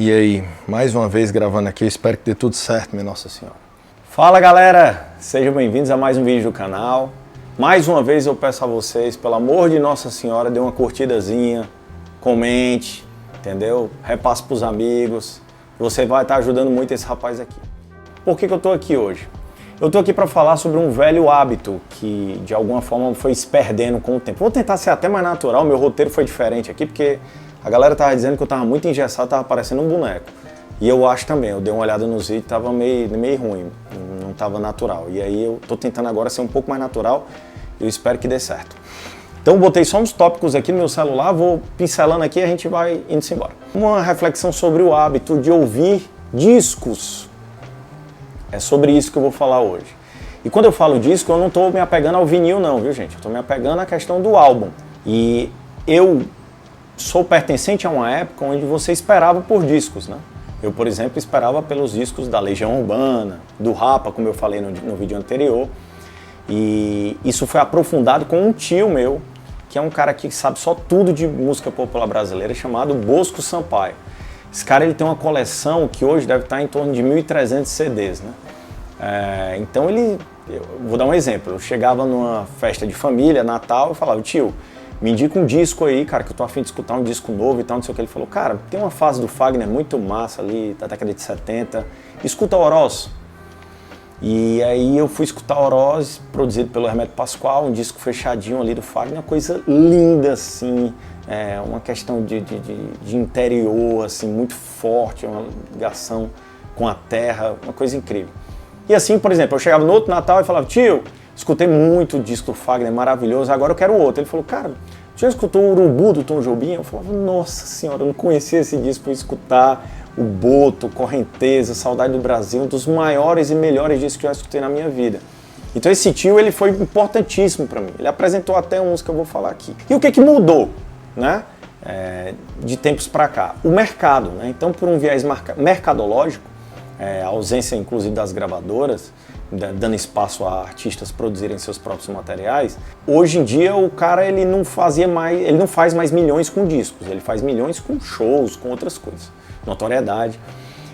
E aí, mais uma vez gravando aqui, espero que dê tudo certo, minha Nossa Senhora. Fala galera, sejam bem-vindos a mais um vídeo do canal. Mais uma vez eu peço a vocês, pelo amor de Nossa Senhora, dê uma curtidazinha, comente, entendeu? Repasse pros amigos, você vai estar ajudando muito esse rapaz aqui. Por que eu tô aqui hoje? Eu tô aqui para falar sobre um velho hábito que de alguma forma foi se perdendo com o tempo. Vou tentar ser até mais natural, meu roteiro foi diferente aqui, porque a galera tava dizendo que eu tava muito engessado, tava parecendo um boneco. E eu acho também, eu dei uma olhada nos vídeos, tava meio ruim, não tava natural. E aí eu tô tentando agora ser um pouco mais natural e eu espero que dê certo. Então eu botei só uns tópicos aqui no meu celular, vou pincelando aqui e a gente vai indo embora. Uma reflexão sobre o hábito de ouvir discos. É sobre isso que eu vou falar hoje. E quando eu falo disco, eu não tô me apegando ao vinil não, viu gente? Eu tô me apegando à questão do álbum. E eu sou pertencente a uma época onde você esperava por discos, né? Eu, por exemplo, esperava pelos discos da Legião Urbana, do Rapa, como eu falei no vídeo anterior. E isso foi aprofundado com um tio meu, que é um cara que sabe só tudo de música popular brasileira, chamado Bosco Sampaio. Esse cara ele tem uma coleção que hoje deve estar em torno de 1.300 CDs, né? Então eu vou dar um exemplo, eu chegava numa festa de família, Natal, e falava, tio, me indica um disco aí, cara, que eu tô a fim de escutar um disco novo e tal, não sei o que. Ele falou, cara, tem uma fase do Fagner muito massa ali, da década de 70, escuta Oroz. E aí eu fui escutar Oroz, produzido pelo Hermeto Pascoal, um disco fechadinho ali do Fagner, uma coisa linda, assim, uma questão de interior, assim, muito forte, uma ligação com a terra, uma coisa incrível. E assim, por exemplo, eu chegava no outro Natal e falava, tio, escutei muito o disco do Fagner, maravilhoso, agora eu quero outro. Ele falou, cara, já escutou o Urubu do Tom Jobim? Eu falava, nossa senhora, eu não conhecia esse disco, fui escutar o Boto, Correnteza, Saudade do Brasil, um dos maiores e melhores discos que eu já escutei na minha vida. Então esse tio, ele foi importantíssimo para mim, ele apresentou até uns que eu vou falar aqui. E o que mudou, né, de tempos para cá? O mercado, né? Então por um viés mercadológico, a ausência inclusive das gravadoras, dando espaço a artistas produzirem seus próprios materiais, hoje em dia o cara ele não faz mais milhões com discos, ele faz milhões com shows, com outras coisas, notoriedade.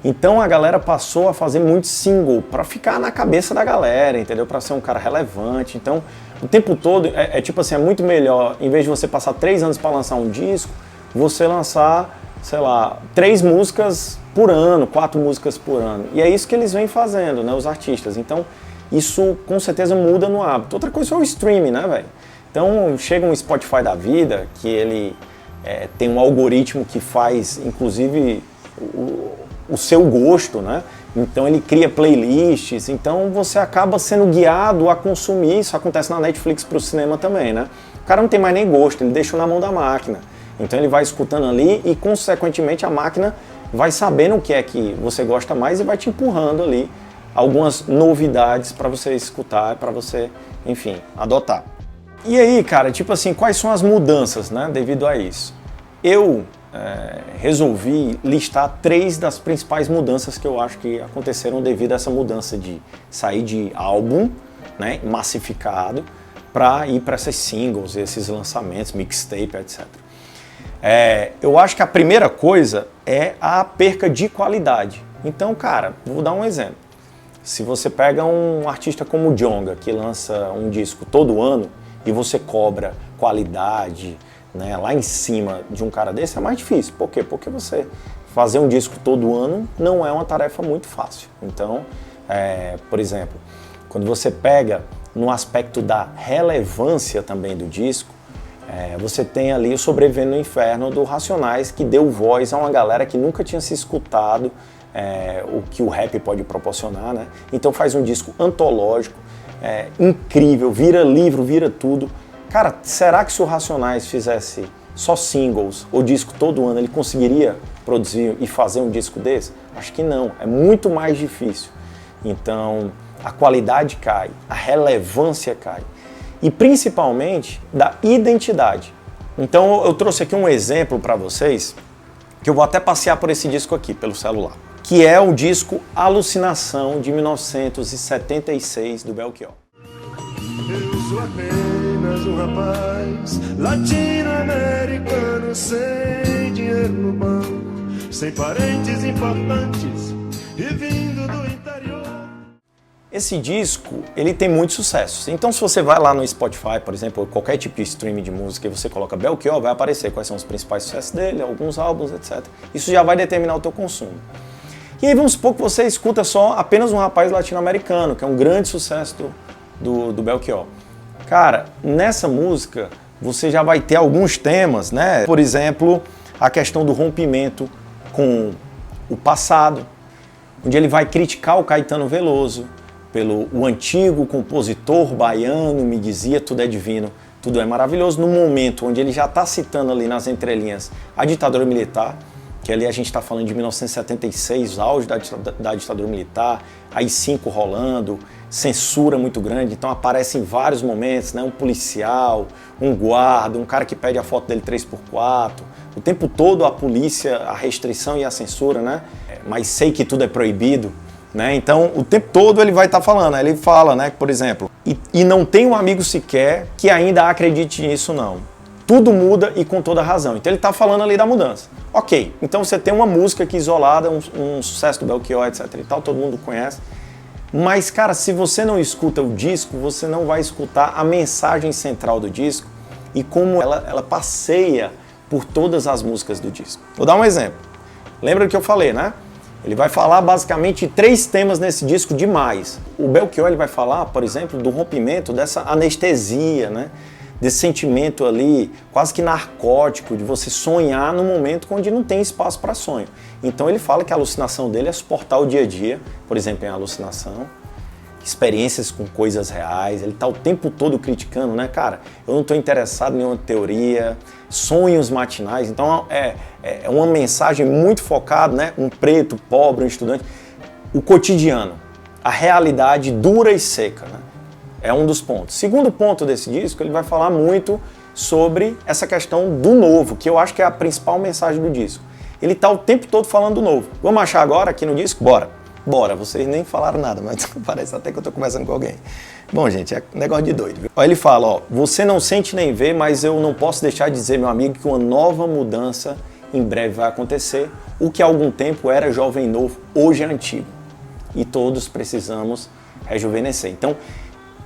Então a galera passou a fazer muito single para ficar na cabeça da galera, entendeu? Para ser um cara relevante. Então o tempo todo tipo assim, é muito melhor, em vez de você passar 3 anos para lançar um disco, você lançar, sei lá, 3 músicas por ano, 4 músicas por ano. E é isso que eles vêm fazendo, né, os artistas. Então, isso com certeza muda no hábito. Outra coisa é o streaming, né, velho? Então, chega um Spotify da vida, que ele tem um algoritmo que faz, inclusive, o seu gosto, né? Então, ele cria playlists. Então, você acaba sendo guiado a consumir. Isso acontece na Netflix pro cinema também, né? O cara não tem mais nem gosto, ele deixa na mão da máquina. Então, ele vai escutando ali e, consequentemente, a máquina vai sabendo o que é que você gosta mais e vai te empurrando ali algumas novidades para você escutar, para você, enfim, adotar. E aí, cara, tipo assim, quais são as mudanças, né, devido a isso? Eu resolvi listar 3 das principais mudanças que eu acho que aconteceram devido a essa mudança de sair de álbum, né, massificado, para ir para esses singles, esses lançamentos, mixtape, etc. Eu acho que a primeira coisa é a perca de qualidade. Então, cara, vou dar um exemplo. Se você pega um artista como o Djonga, que lança um disco todo ano, e você cobra qualidade, né, lá em cima de um cara desse, é mais difícil. Por quê? Porque você fazer um disco todo ano não é uma tarefa muito fácil. Então, por exemplo, quando você pega no aspecto da relevância também do disco, você tem ali o Sobrevivendo no Inferno do Racionais, que deu voz a uma galera que nunca tinha se escutado o que o rap pode proporcionar, né? Então faz um disco antológico, incrível, vira livro, vira tudo. Cara, será que se o Racionais fizesse só singles ou disco todo ano, ele conseguiria produzir e fazer um disco desse? Acho que não, é muito mais difícil. Então a qualidade cai, a relevância cai. E principalmente da identidade. Então eu trouxe aqui um exemplo para vocês, que eu vou até passear por esse disco aqui, pelo celular, que é o disco Alucinação, de 1976, do Belchior. Eu sou apenas um rapaz latino-americano sem dinheiro no banco, sem parentes importantes e vindo do interior. Esse disco, ele tem muitos sucessos. Então, se você vai lá no Spotify, por exemplo, ou qualquer tipo de streaming de música, e você coloca Belchior, vai aparecer quais são os principais sucessos dele, alguns álbuns, etc. Isso já vai determinar o teu consumo. E aí vamos supor que você escuta só apenas um rapaz latino-americano, que é um grande sucesso do Belchior. Cara, nessa música você já vai ter alguns temas, né? Por exemplo, a questão do rompimento com o passado, onde ele vai criticar o Caetano Veloso, o antigo compositor baiano me dizia tudo é divino, tudo é maravilhoso, no momento onde ele já está citando ali nas entrelinhas a ditadura militar, que ali a gente está falando de 1976, auge da ditadura militar, AI-5 rolando, censura muito grande, então aparece em vários momentos, né, um policial, um guarda, um cara que pede a foto dele 3x4, o tempo todo a polícia, a restrição e a censura, né, mas sei que tudo é proibido. Né? Então, o tempo todo ele vai estar falando, ele fala, né, por exemplo, e não tem um amigo sequer que ainda acredite nisso não. Tudo muda e com toda razão. Então ele está falando ali da mudança. Ok, então você tem uma música aqui isolada, um sucesso do Belchior, etc e tal, todo mundo conhece. Mas, cara, se você não escuta o disco, você não vai escutar a mensagem central do disco e como ela passeia por todas as músicas do disco. Vou dar um exemplo. Lembra do que eu falei, né? Ele vai falar basicamente 3 temas nesse disco demais. O Belchior ele vai falar, por exemplo, do rompimento dessa anestesia, né? Desse sentimento ali quase que narcótico de você sonhar num momento onde não tem espaço para sonho. Então ele fala que a alucinação dele é suportar o dia a dia, por exemplo, em alucinação, experiências com coisas reais. Ele está o tempo todo criticando, né, cara? Eu não estou interessado em nenhuma teoria, sonhos matinais. Então é uma mensagem muito focada, né? Um preto, pobre, um estudante. O cotidiano, a realidade dura e seca, né? É um dos pontos. Segundo ponto desse disco, ele vai falar muito sobre essa questão do novo, que eu acho que é a principal mensagem do disco. Ele está o tempo todo falando do novo. Vamos achar agora aqui no disco? Bora! Bora, vocês nem falaram nada, mas parece até que eu tô conversando com alguém. Bom, gente, é negócio de doido, viu? Ó, ele fala, ó, você não sente nem vê, mas eu não posso deixar de dizer, meu amigo, que uma nova mudança em breve vai acontecer. O que há algum tempo era jovem novo, hoje é antigo. E todos precisamos rejuvenescer. Então,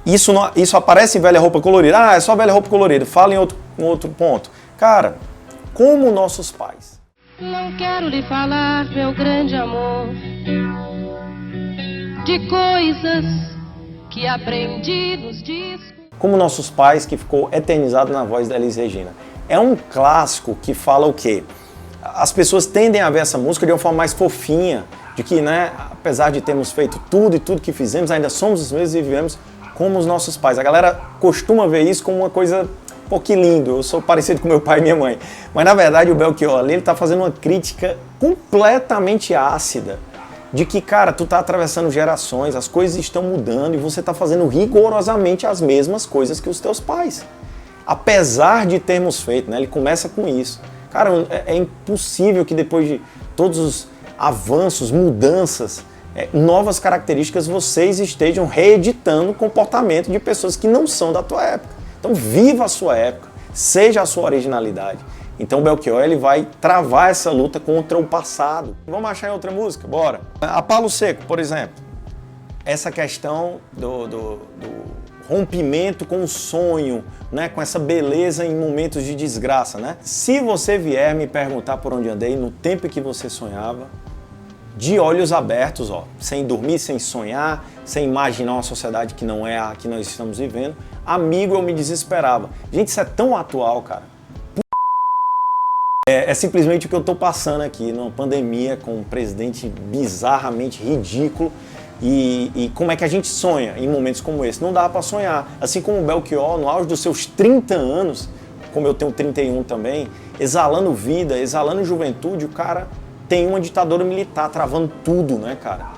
isso aparece em Velha Roupa Colorida. Ah, é só Velha Roupa Colorida. Fala em outro ponto. Cara, como nossos pais. Não quero lhe falar, meu grande amor, de coisas que aprendi nos discos. Como nossos pais, que ficou eternizado na voz da Elis Regina. É um clássico que fala o quê? As pessoas tendem a ver essa música de uma forma mais fofinha, de que, né, apesar de termos feito tudo e tudo que fizemos, ainda somos os mesmos e vivemos como os nossos pais. A galera costuma ver isso como uma coisa, pô, que lindo, eu sou parecido com meu pai e minha mãe. Mas na verdade o Belchior ali, ele tá fazendo uma crítica completamente ácida de que, cara, tu tá atravessando gerações, as coisas estão mudando e você tá fazendo rigorosamente as mesmas coisas que os teus pais. Apesar de termos feito, né? Ele começa com isso. Cara, é impossível que depois de todos os avanços, mudanças, novas características, vocês estejam reeditando o comportamento de pessoas que não são da tua época. Então viva a sua época, seja a sua originalidade. Então o Belchior ele vai travar essa luta contra o passado. Vamos achar em outra música? Bora! A Palo Seco, por exemplo. Essa questão do rompimento com o sonho, né? Com essa beleza em momentos de desgraça, né? Se você vier me perguntar por onde andei no tempo que você sonhava, de olhos abertos, ó, sem dormir, sem sonhar, sem imaginar uma sociedade que não é a que nós estamos vivendo, amigo, eu me desesperava. Gente, isso é tão atual, cara. É simplesmente o que eu tô passando aqui, numa pandemia com um presidente bizarramente ridículo. E como é que a gente sonha em momentos como esse? Não dá para sonhar. Assim como o Belchior, no auge dos seus 30 anos, como eu tenho 31 também, exalando vida, exalando juventude, o cara tem uma ditadura militar travando tudo, né, cara?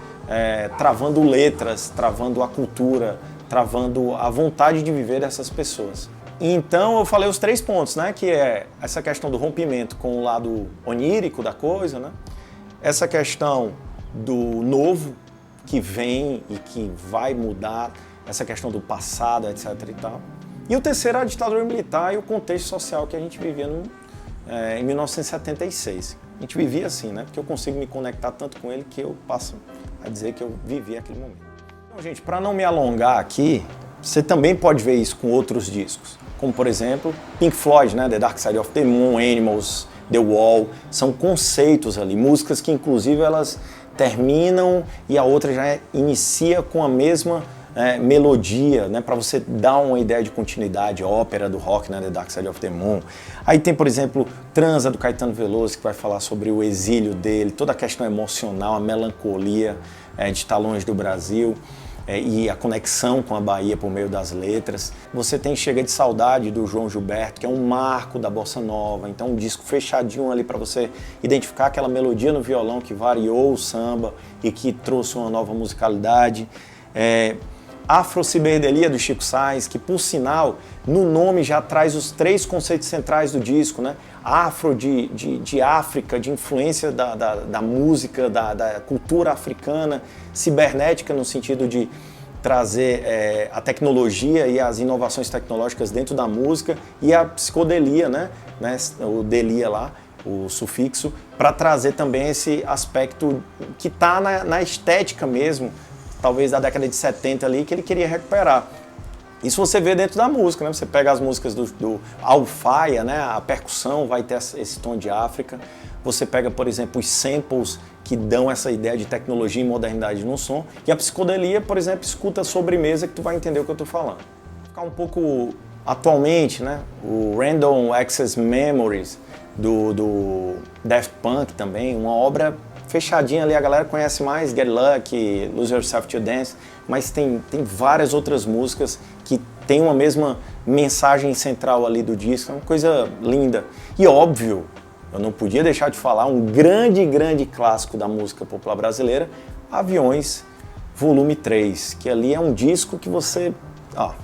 Travando letras, travando a cultura, travando a vontade de viver dessas pessoas. Então eu falei os 3 pontos, né? Que é essa questão do rompimento com o lado onírico da coisa, né? Essa questão do novo que vem e que vai mudar, essa questão do passado, etc e tal. E o terceiro é a ditadura militar e o contexto social que a gente vivia em 1976. A gente vivia assim, né? Porque eu consigo me conectar tanto com ele que eu passo a dizer que eu vivi aquele momento. Então, gente, para não me alongar aqui, você também pode ver isso com outros discos, como por exemplo Pink Floyd, né? The Dark Side of the Moon, Animals, The Wall, são conceitos ali, músicas que inclusive elas terminam e a outra já inicia com a mesma melodia, né, para você dar uma ideia de continuidade, a ópera do rock, né, The Dark Side of the Moon. Aí tem, por exemplo, Transa, do Caetano Veloso, que vai falar sobre o exílio dele, toda a questão emocional, a melancolia de estar longe do Brasil e a conexão com a Bahia por meio das letras. Você tem Chega de Saudade, do João Gilberto, que é um marco da bossa nova, então um disco fechadinho ali para você identificar aquela melodia no violão que variou o samba e que trouxe uma nova musicalidade. Afro-Ciberdelia, do Chico Sainz, que por sinal, no nome já traz os 3 conceitos centrais do disco, né? Afro de África, de influência da música, da cultura africana, cibernética no sentido de trazer a tecnologia e as inovações tecnológicas dentro da música, e a psicodelia, né? O delia lá, o sufixo, para trazer também esse aspecto que está na estética mesmo, talvez da década de 70 ali, que ele queria recuperar. Isso você vê dentro da música, né? Você pega as músicas do alfaia, né? A percussão vai ter esse tom de África. Você pega, por exemplo, os samples que dão essa ideia de tecnologia e modernidade no som. E a psicodelia, por exemplo, escuta a sobremesa que tu vai entender o que eu estou falando. Ficar um pouco atualmente, né? O Random Access Memories do Daft Punk também, uma obra fechadinha ali, a galera conhece mais Get Lucky, Lose Yourself to Dance, mas tem várias outras músicas que tem uma mesma mensagem central ali do disco, é uma coisa linda. E óbvio, eu não podia deixar de falar um grande clássico da música popular brasileira, Aviões, volume 3, que ali é um disco que você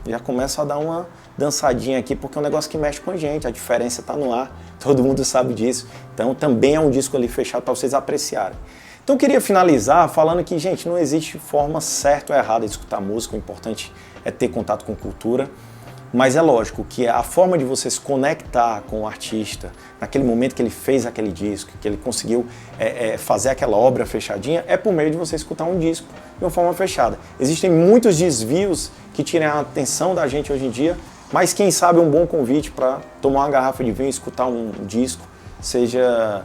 já começa a dar uma dançadinha aqui, porque é um negócio que mexe com a gente, a diferença está no ar, todo mundo sabe disso. Então também é um disco ali fechado para vocês apreciarem. Então eu queria finalizar falando que, gente, não existe forma certa ou errada de escutar música, o importante é ter contato com cultura, mas é lógico que a forma de você se conectar com o artista, naquele momento que ele fez aquele disco, que ele conseguiu fazer aquela obra fechadinha, é por meio de você escutar um disco de uma forma fechada. Existem muitos desvios que tiram a atenção da gente hoje em dia, mas quem sabe um bom convite para tomar uma garrafa de vinho e escutar um disco seja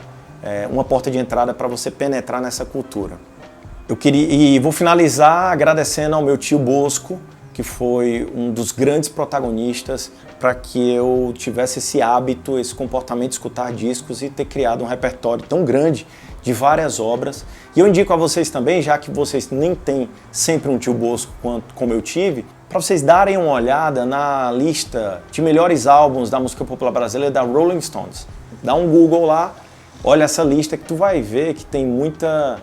uma porta de entrada para você penetrar nessa cultura. E vou finalizar agradecendo ao meu tio Bosco, que foi um dos grandes protagonistas para que eu tivesse esse hábito, esse comportamento de escutar discos e ter criado um repertório tão grande de várias obras. E eu indico a vocês também, já que vocês nem têm sempre um tio Bosco como eu tive, para vocês darem uma olhada na lista de melhores álbuns da música popular brasileira da Rolling Stones. Dá um Google lá, olha essa lista que tu vai ver que tem muita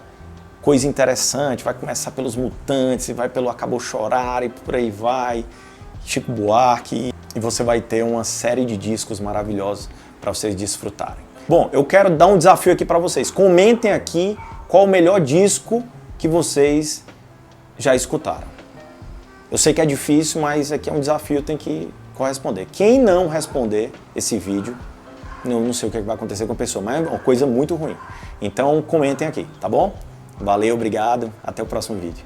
coisa interessante, vai começar pelos Mutantes, vai pelo Acabou Chorar e por aí vai, Chico Buarque, e você vai ter uma série de discos maravilhosos para vocês desfrutarem. Bom, eu quero dar um desafio aqui para vocês. Comentem aqui qual o melhor disco que vocês já escutaram. Eu sei que é difícil, mas aqui é um desafio, tem que corresponder. Quem não responder esse vídeo, não sei o que vai acontecer com a pessoa, mas é uma coisa muito ruim. Então comentem aqui, tá bom? Valeu, obrigado, até o próximo vídeo.